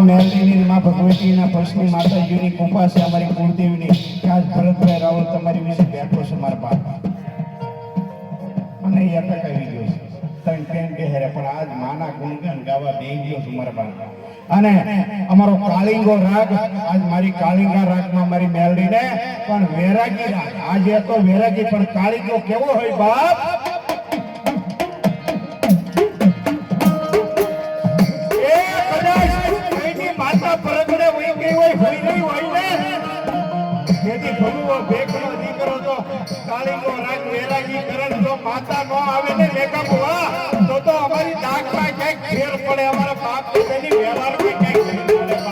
મેલડીની માં ભગવતીના પ્રશ્ની માતાજીની કૃપા છે અમારી કુળદેવીની કે આજ ભરતભાઈ રાવલ તમારી વિશે બેઠો છે મારા બાપ અને એ અટક આવી ગયો છે ત્રણ ટ્રેન બેહેરે પણ આજ માના ગુણગાન ગાવા બેહી ગયો છું મારા બાપ અને અમારો કાળિંગો રાગ આજ મારી કાળિંગા રાગમાં મારી મેલડીને પણ વેરાગી રાગ આજે તો વેરાગી પણ કાળિંગો કેવો હોય બાપ ભેખનો દીકરો તો કાળીનો રાગ વેરાગી કરણ જો માતા નો આવે ને મેકઅપ વા તો અમારી દાખલા ક્યાંક ફેર પડે અમારા બાપ તેની વ્યવહાર ક્યાંક ફેર પડે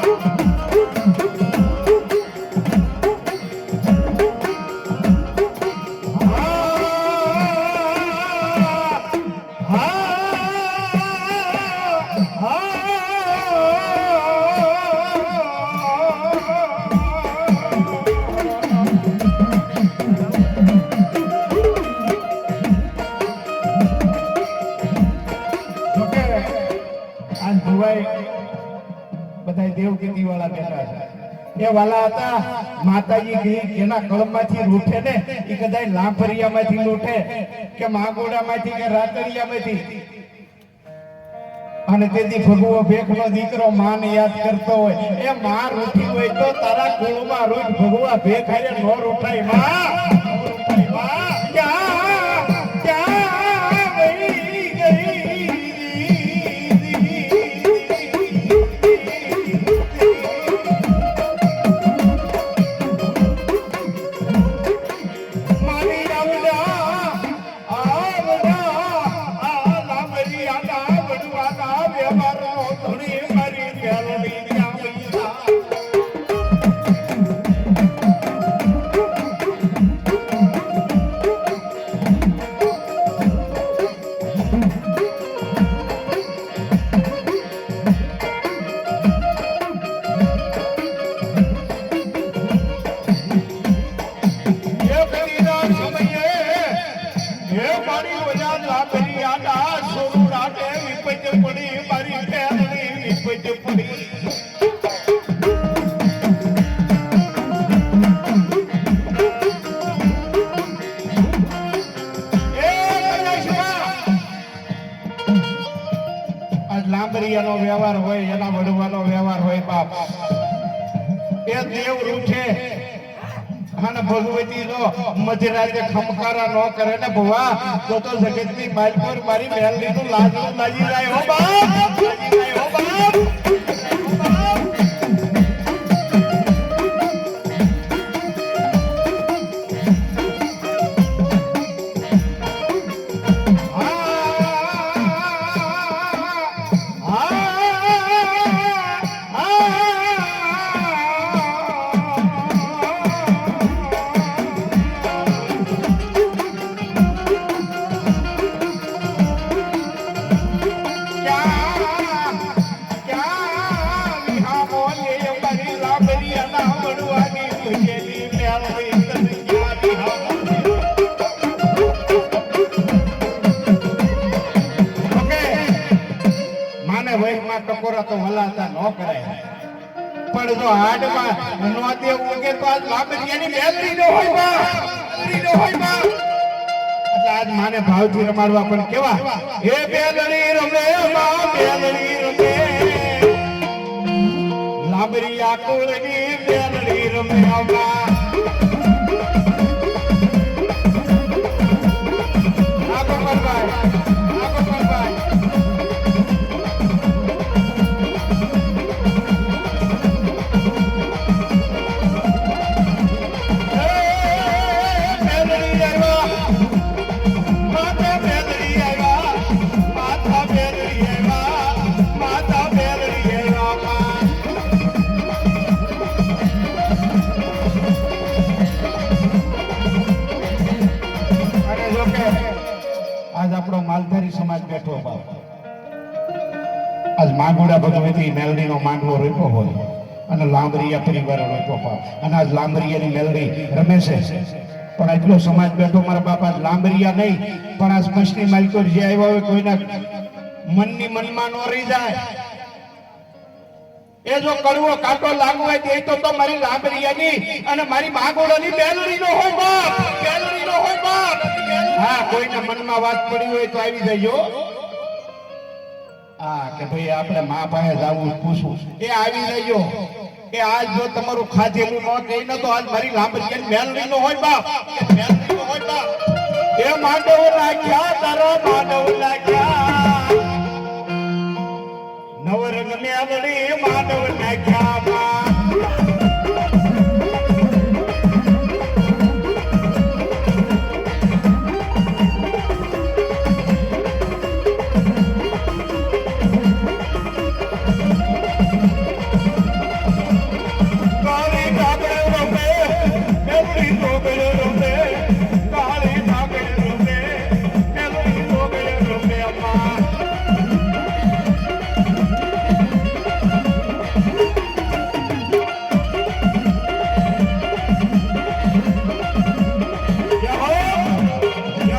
બધા દેવગીતી વાળા બેઠા છે એ વાલા હતા માતાજી ગઈ એના કળમમાંથી રૂઠે ને એ કદાચ લાંફરિયામાંથી લૂઠે કે માગોડામાંથી કે રાતરિયામાંથી અને તેથી ભગવો ભેખનો દીકરો માને યાદ કરતો હોય એ માં રૂઠી હોય તો તારા કુળમાં રૂઠ ભગવા ભેખ હારે નો રૂઠાય માં લાંબરિયાનો વ્યવહાર હોય એના વડવાનો વ્યવહાર હોય બાપ એ દેવ રૂઠે અને ભગવતી નો મધરાતે ખમકારા ન કરે ને ભવા તો જગતની માલ પર મારી મેલડી નું લાજનું લાગી જાય હો બાપ લાગી જાય હો બાપ ટકોરા તો હલાતા ન કરાય પણ જો હાડમાં નો દે ઉગે તો આજ લાંબરિયાની મેલડી નો હોય બા મેલડી નો હોય બા એટલે આજ માને ભાવથી રમાડવા પણ કેવા હે મેલડી રમે બા મેલડી રમે લાંબરિયા કુળની મેલડી રમે બા આગો પરભાઈ માલધારી સમાજ બેઠો બાપ આજ માગોડા ભગવતી મેલડી નો માંડવો રોપ્યો હોય અને લાંબરિયા પરિવાર રોપ્યો બાપ અને આજ લાંબરિયાની મેલડી રમે છે પણ એટલો સમાજ બેઠો મારા બાપ આજ લાંબરિયા નહીં પણ આ સ્પષ્ટની માલિકો જે આવ્યા હોય કોઈના મનની મનમાં ન રહી જાય એ જો કડવો કાંટો લાગવો હોય તો મારી લાંબરિયાની અને મારી માગોળાની બેલડીનો હોય બાપ, બેલડીનો હોય બાપ. હા, કોઈના મનમાં વાત પડી હોય તો આવી જજો. હા, કે ભાઈ આપણે મા પાસે જાવું પૂછવું, એ આવી જજો. કે આજ જો તમારું ખાધેલું ન કહીને તો આજ મારી લાંબરિયાની બેલડીનો હોય બાપ, બેલડીનો હોય બાપ. એ માંડવ નાખ્યા તારા માંડવ નાખ્યા, નવરંગ મેલડી માંડવ નાખ્યા.